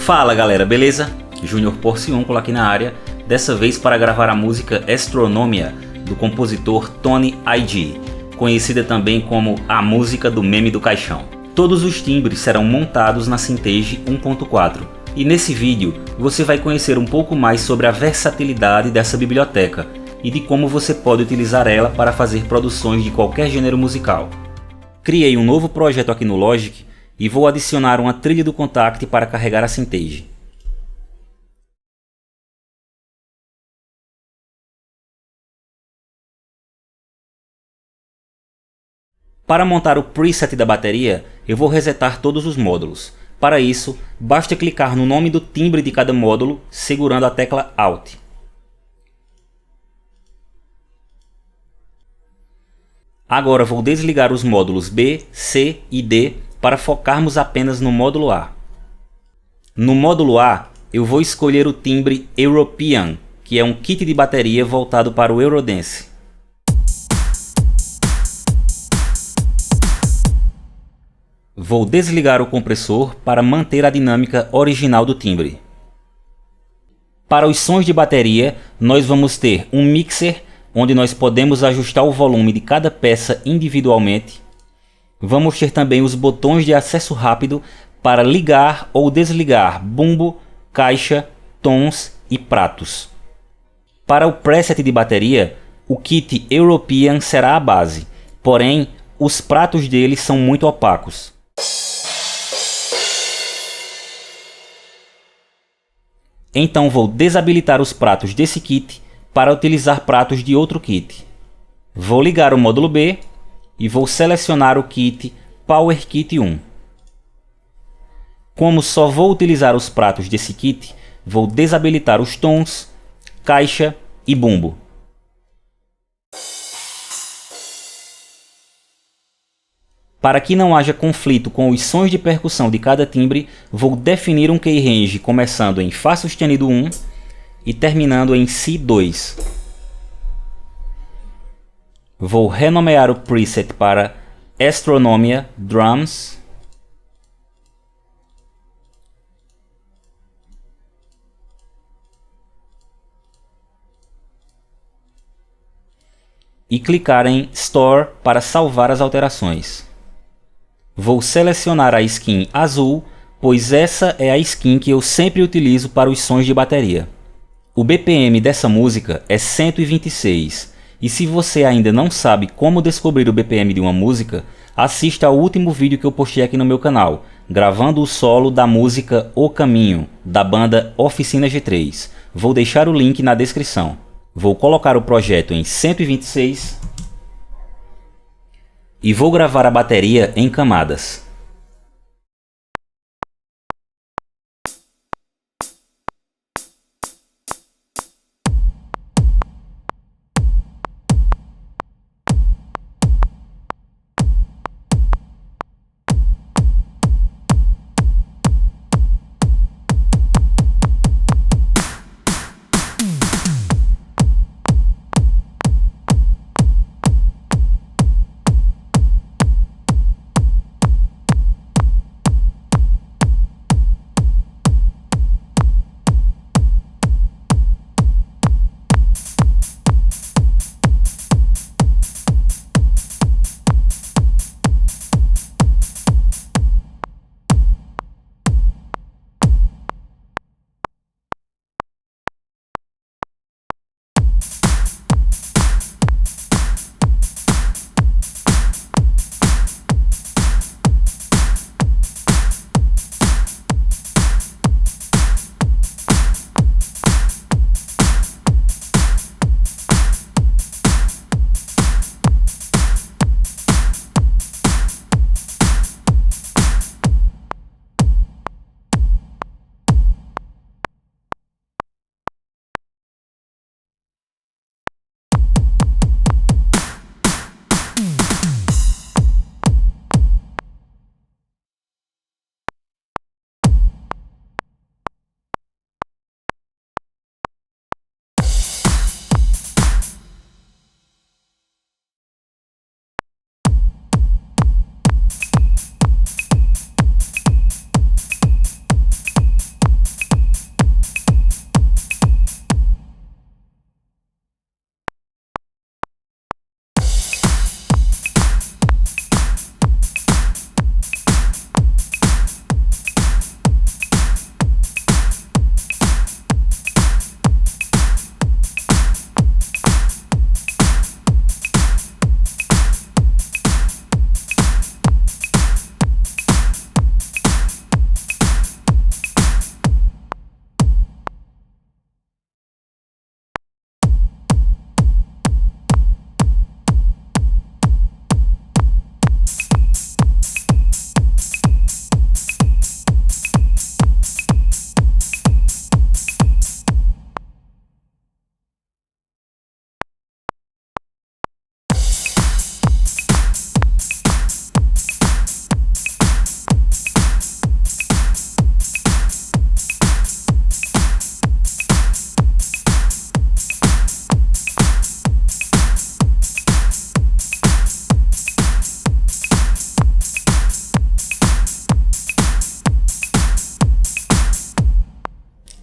Fala galera, beleza? Júnior Porciúnculo aqui na área, dessa vez para gravar a música Astronomia, do compositor Tony I.G., conhecida também como a música do meme do caixão. Todos os timbres serão montados na Synthtage 1.4, e nesse vídeo você vai conhecer um pouco mais sobre a versatilidade dessa biblioteca e de como você pode utilizar ela para fazer produções de qualquer gênero musical. Criei um novo projeto aqui no Logic e vou adicionar uma trilha do Kontakt para carregar a Synthtage. Para montar o preset da bateria, eu vou resetar todos os módulos. Para isso, basta clicar no nome do timbre de cada módulo, segurando a tecla Alt. Agora vou desligar os módulos B, C e D para focarmos apenas no módulo A. No módulo A, eu vou escolher o timbre European, que é um kit de bateria voltado para o Eurodance. Vou desligar o compressor para manter a dinâmica original do timbre. Para os sons de bateria, nós vamos ter um mixer, onde nós podemos ajustar o volume de cada peça individualmente. Vamos ter também os botões de acesso rápido para ligar ou desligar bumbo, caixa, tons e pratos. Para o preset de bateria, o kit European será a base, porém os pratos dele são muito opacos. Então vou desabilitar os pratos desse kit para utilizar pratos de outro kit. Vou ligar o módulo B e vou selecionar o kit Power Kit 1. Como só vou utilizar os pratos desse kit, vou desabilitar os tons, caixa e bumbo. Para que não haja conflito com os sons de percussão de cada timbre, vou definir um key range começando em Fá sustenido 1 e terminando em Si 2. Vou renomear o preset para Astronomia Drums. E clicar em Store para salvar as alterações. Vou selecionar a skin azul, pois essa é a skin que eu sempre utilizo para os sons de bateria. O BPM dessa música é 126, e se você ainda não sabe como descobrir o BPM de uma música, assista ao último vídeo que eu postei aqui no meu canal, gravando o solo da música O Caminho, da banda Oficina G3. Vou deixar o link na descrição. Vou colocar o projeto em 126 e vou gravar a bateria em camadas.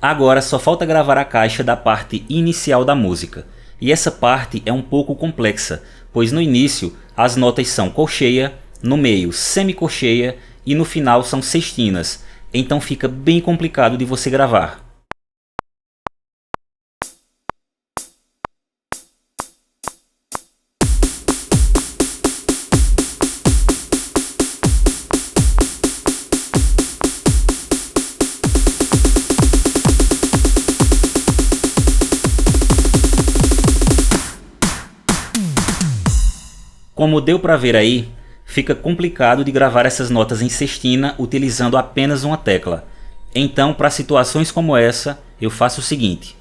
Agora só falta gravar a caixa da parte inicial da música. E essa parte é um pouco complexa, pois no início as notas são colcheia, no meio semicolcheia e no final são sextinas, então fica bem complicado de você gravar. Como deu para ver aí, fica complicado de gravar essas notas em sextina utilizando apenas uma tecla. Então, para situações como essa, eu faço o seguinte: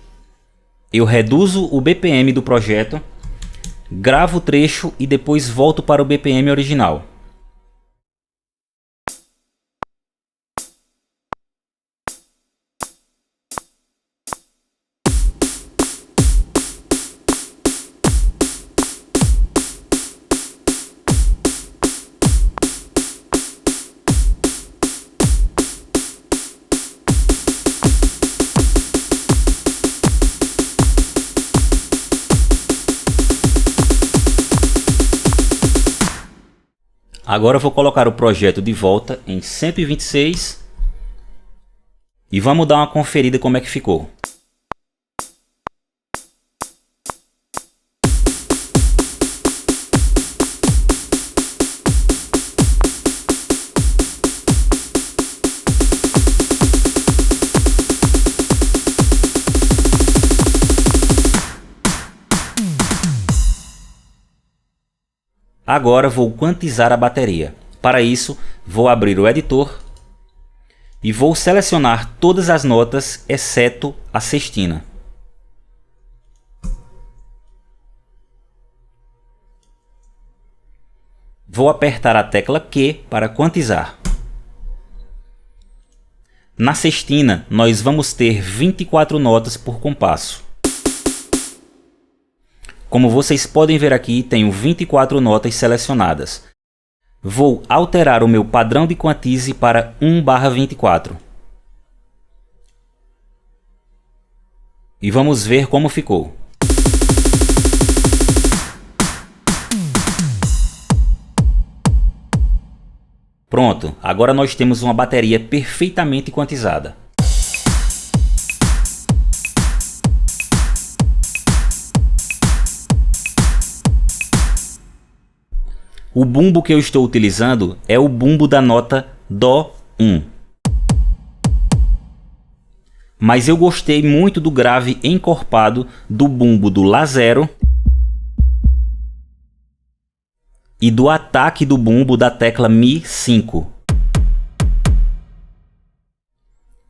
eu reduzo o BPM do projeto, gravo o trecho e depois volto para o BPM original. Agora eu vou colocar o projeto de volta em 126 e vamos dar uma conferida como é que ficou. Agora vou quantizar a bateria. Para isso, vou abrir o editor e vou selecionar todas as notas, exceto a sextina. Vou apertar a tecla Q para quantizar. Na sextina, nós vamos ter 24 notas por compasso. Como vocês podem ver aqui, tenho 24 notas selecionadas. Vou alterar o meu padrão de quantize para 1/24. E vamos ver como ficou. Pronto, agora nós temos uma bateria perfeitamente quantizada. O bumbo que eu estou utilizando é o bumbo da nota Dó 1. Mas eu gostei muito do grave encorpado do bumbo do Lá 0 e do ataque do bumbo da tecla Mi 5.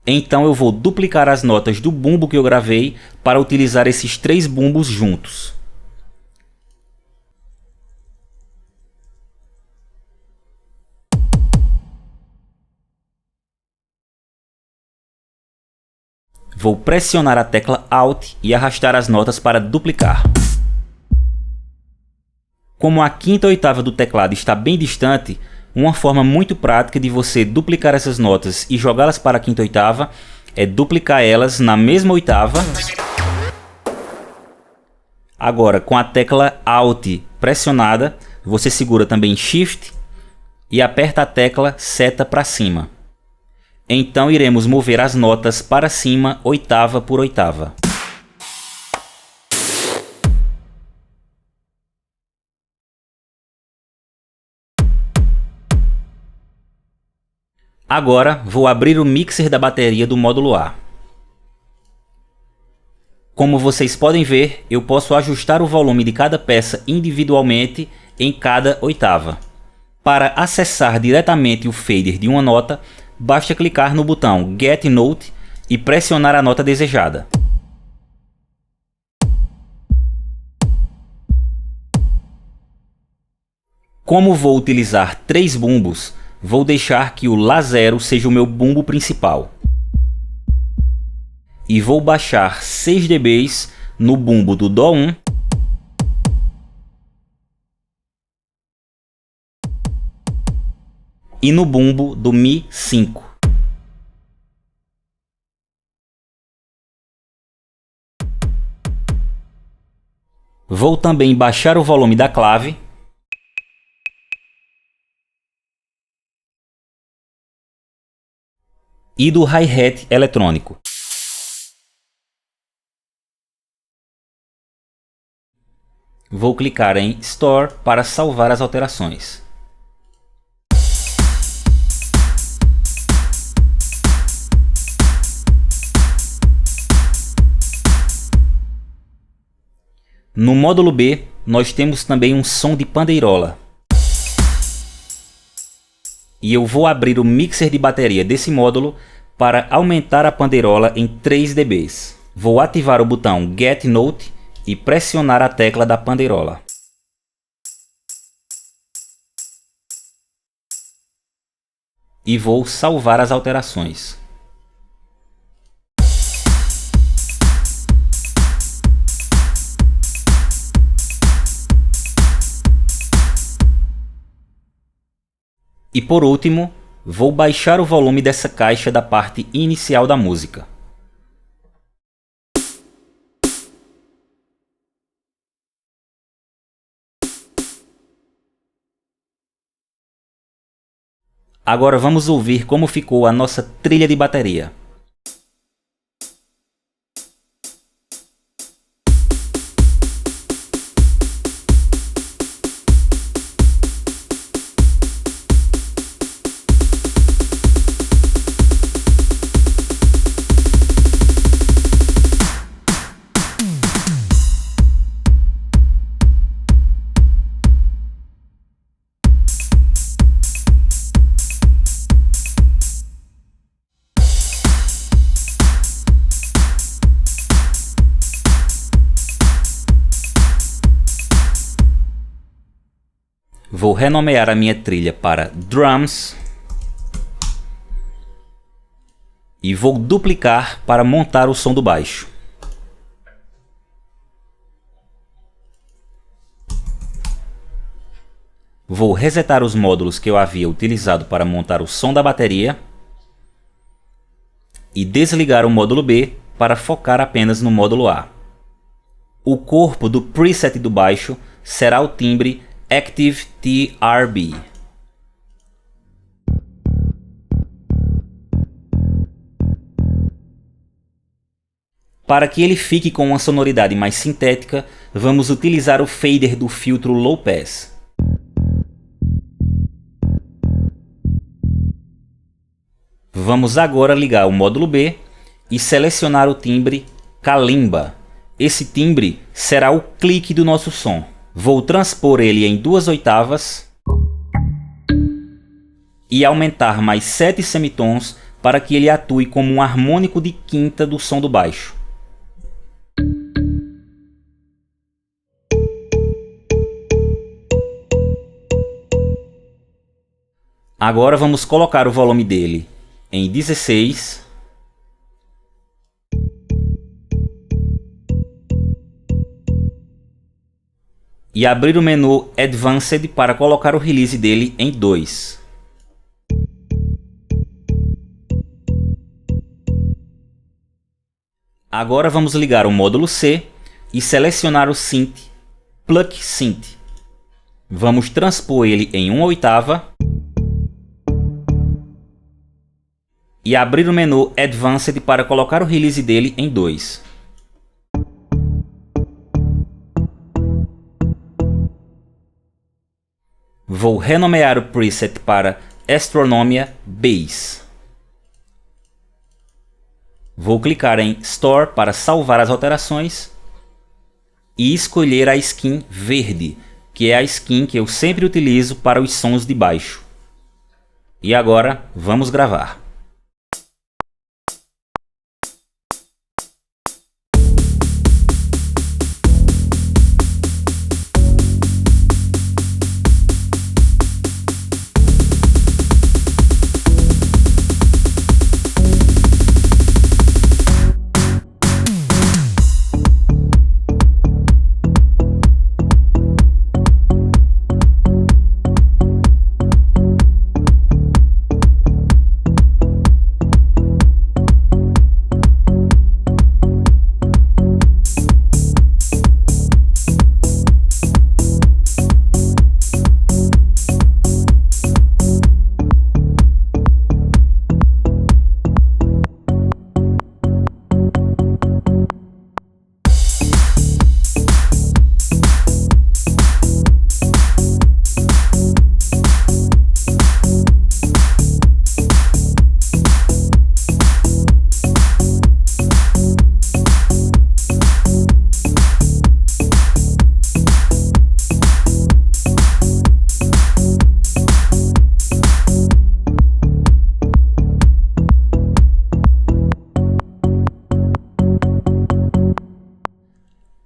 Então eu vou duplicar as notas do bumbo que eu gravei para utilizar esses três bumbos juntos. Vou pressionar a tecla Alt e arrastar as notas para duplicar. Como a quinta oitava do teclado está bem distante, uma forma muito prática de você duplicar essas notas e jogá-las para a quinta oitava é duplicar elas na mesma oitava. Agora, com a tecla Alt pressionada, você segura também Shift e aperta a tecla seta para cima. Então iremos mover as notas para cima oitava por oitava. Agora vou abrir o mixer da bateria do módulo A. Como vocês podem ver, eu posso ajustar o volume de cada peça individualmente em cada oitava. Para acessar diretamente o fader de uma nota, basta clicar no botão Get Note e pressionar a nota desejada. Como vou utilizar 3 bumbos, vou deixar que o Lá 0 seja o meu bumbo principal. E vou baixar 6 dB no bumbo do Dó 1 e no bumbo do Mi 5. Vou também baixar o volume da clave e do hi-hat eletrônico. Vou clicar em Store para salvar as alterações. No módulo B, nós temos também um som de pandeirola. E eu vou abrir o mixer de bateria desse módulo para aumentar a pandeirola em 3 dB. Vou ativar o botão Get Note e pressionar a tecla da pandeirola. E vou salvar as alterações. E por último, vou baixar o volume dessa caixa da parte inicial da música. Agora vamos ouvir como ficou a nossa trilha de bateria. Vou renomear a minha trilha para Drums e vou duplicar para montar o som do baixo. Vou resetar os módulos que eu havia utilizado para montar o som da bateria e desligar o módulo B para focar apenas no módulo A. O corpo do preset do baixo será o timbre Active TRB. Para que ele fique com uma sonoridade mais sintética, vamos utilizar o fader do filtro Low Pass. Vamos agora ligar o módulo B e selecionar o timbre Kalimba. Esse timbre será o clique do nosso som. Vou transpor ele em 2 oitavas e aumentar mais 7 semitons para que ele atue como um harmônico de quinta do som do baixo. Agora vamos colocar o volume dele em 16 e abrir o menu Advanced para colocar o release dele em 2. Agora vamos ligar o módulo C e selecionar o synth Pluck Synth. Vamos transpor ele em 1 oitava e abrir o menu Advanced para colocar o release dele em 2. Vou renomear o preset para Astronomia Bass. Vou clicar em Store para salvar as alterações e escolher a skin verde, que é a skin que eu sempre utilizo para os sons de baixo. E agora vamos gravar.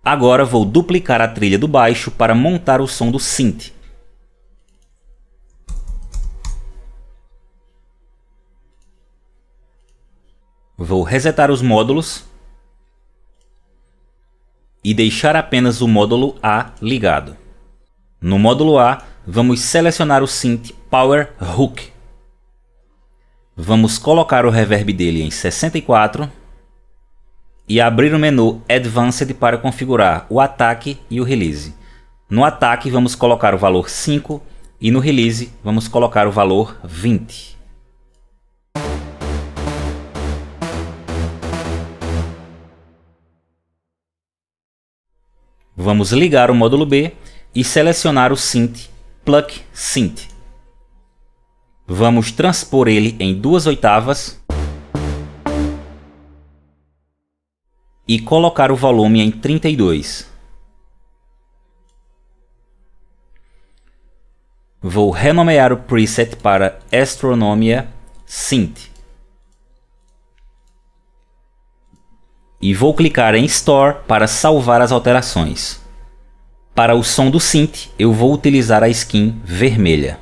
Agora vou duplicar a trilha do baixo para montar o som do synth. Vou resetar os módulos e deixar apenas o módulo A ligado. No módulo A, vamos selecionar o synth Power Hook. Vamos colocar o reverb dele em 64 e abrir o menu Advanced para configurar o ataque e o release. No ataque vamos colocar o valor 5 e no release vamos colocar o valor 20. Vamos ligar o módulo B e selecionar o synth Pluck Synth. Vamos transpor ele em 2/8 e colocar o volume em 32. Vou renomear o preset para Astronomia Synth. E vou clicar em Store para salvar as alterações. Para o som do synth, eu vou utilizar a skin vermelha.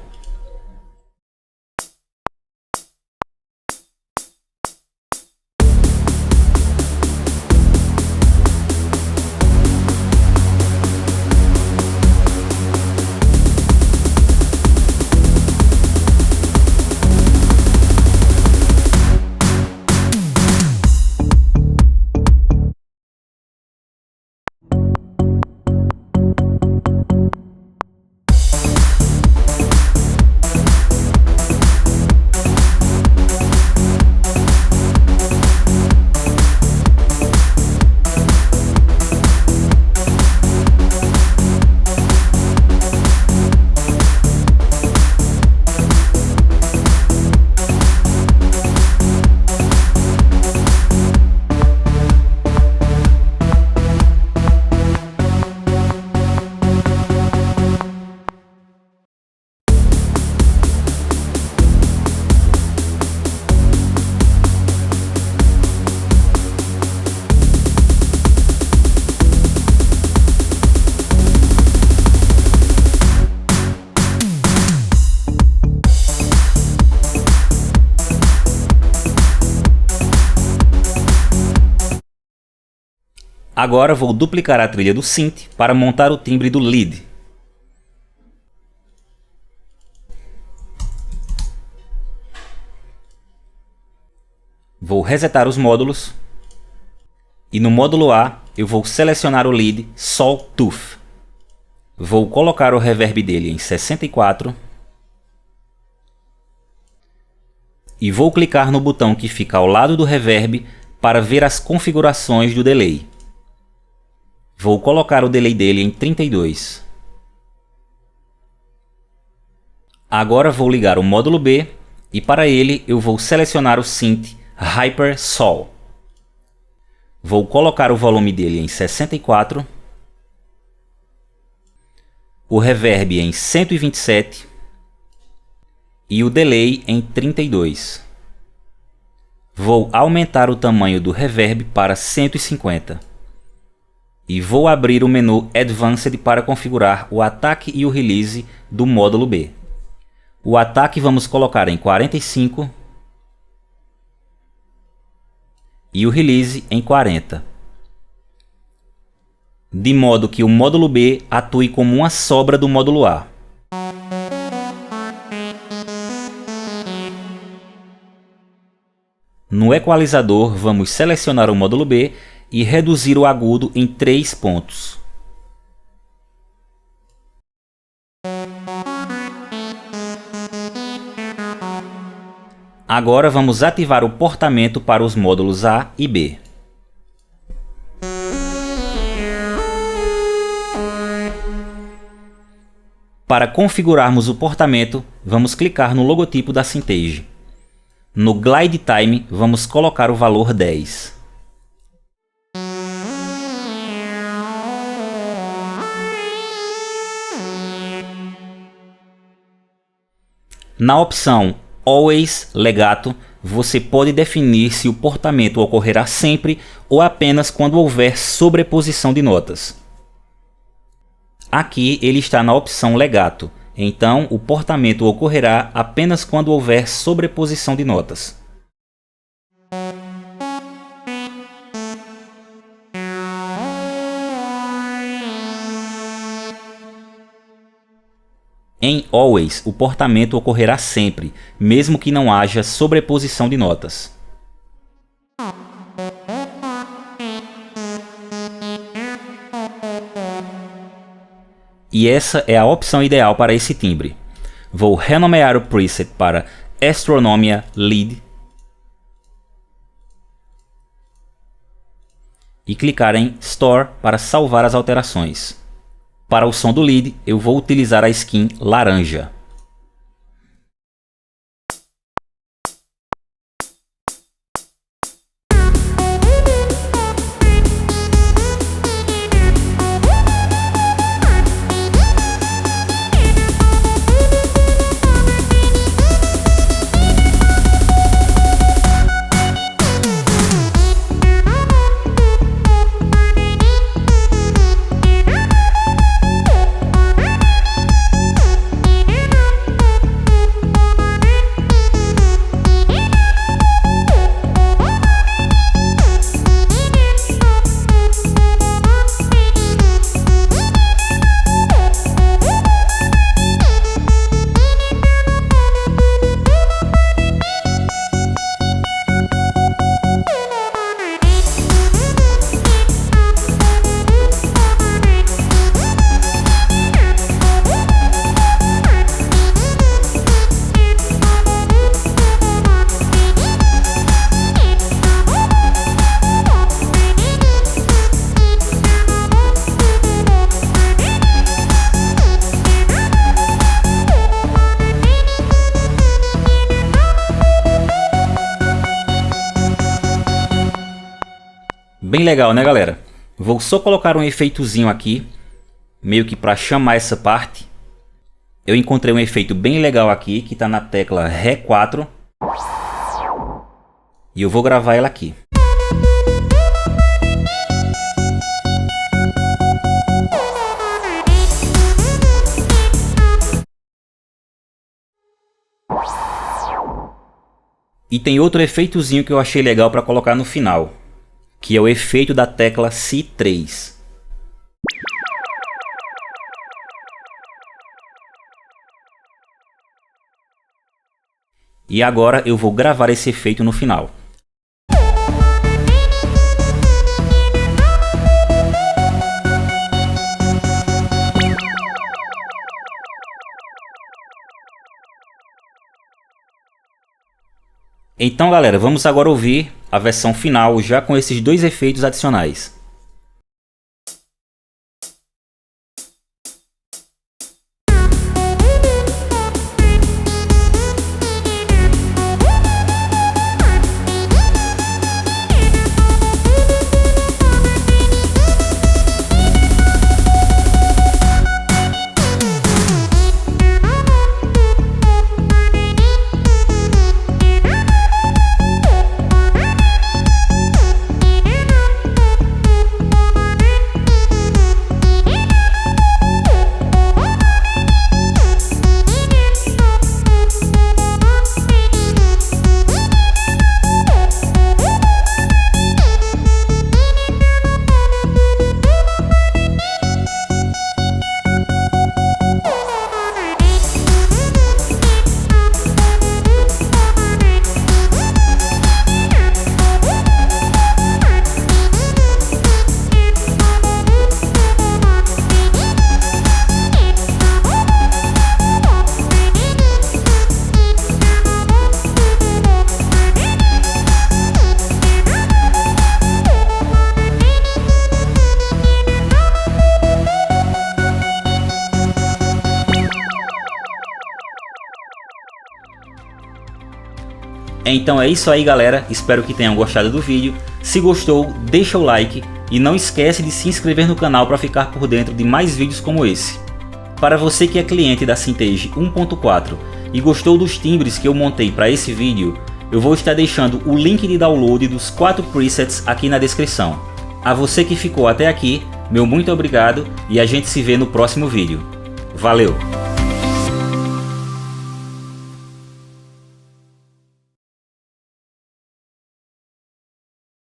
Agora vou duplicar a trilha do synth para montar o timbre do lead. Vou resetar os módulos e no módulo A eu vou selecionar o lead Sawtooth. Vou colocar o reverb dele em 64 e vou clicar no botão que fica ao lado do reverb para ver as configurações do delay. Vou colocar o delay dele em 32. Agora vou ligar o módulo B e para ele eu vou selecionar o synth Hyper Saw. Vou colocar o volume dele em 64, o reverb em 127 e o delay em 32. Vou aumentar o tamanho do reverb para 150. E vou abrir o menu Advanced para configurar o ataque e o release do módulo B. O ataque vamos colocar em 45 e o release em 40. De modo que o módulo B atue como uma sobra do módulo A. No equalizador vamos selecionar o módulo B e reduzir o agudo em 3 pontos. Agora vamos ativar o portamento para os módulos A e B. Para configurarmos o portamento, vamos clicar no logotipo da Synthtage. No Glide Time, vamos colocar o valor 10. Na opção Always Legato, você pode definir se o portamento ocorrerá sempre ou apenas quando houver sobreposição de notas. Aqui ele está na opção Legato, então o portamento ocorrerá apenas quando houver sobreposição de notas. Em Always, o portamento ocorrerá sempre, mesmo que não haja sobreposição de notas. E essa é a opção ideal para esse timbre. Vou renomear o preset para Astronomia Lead e clicar em Store para salvar as alterações. Para o som do lead, eu vou utilizar a skin laranja. Bem legal, né, galera? Vou só colocar um efeitozinho aqui, meio que para chamar essa parte. Eu encontrei um efeito bem legal aqui, que está na tecla Ré 4. E eu vou gravar ela aqui. E tem outro efeitozinho que eu achei legal para colocar no final, que é o efeito da tecla Si3. E agora eu vou gravar esse efeito no final. Então, galera, vamos agora ouvir a versão final já com esses dois efeitos adicionais. Então é isso aí, galera, espero que tenham gostado do vídeo. Se gostou, deixa o like e não esquece de se inscrever no canal para ficar por dentro de mais vídeos como esse. Para você que é cliente da Cintiq 1.4 e gostou dos timbres que eu montei para esse vídeo, eu vou estar deixando o link de download dos 4 presets aqui na descrição. A você que ficou até aqui, meu muito obrigado e a gente se vê no próximo vídeo. Valeu!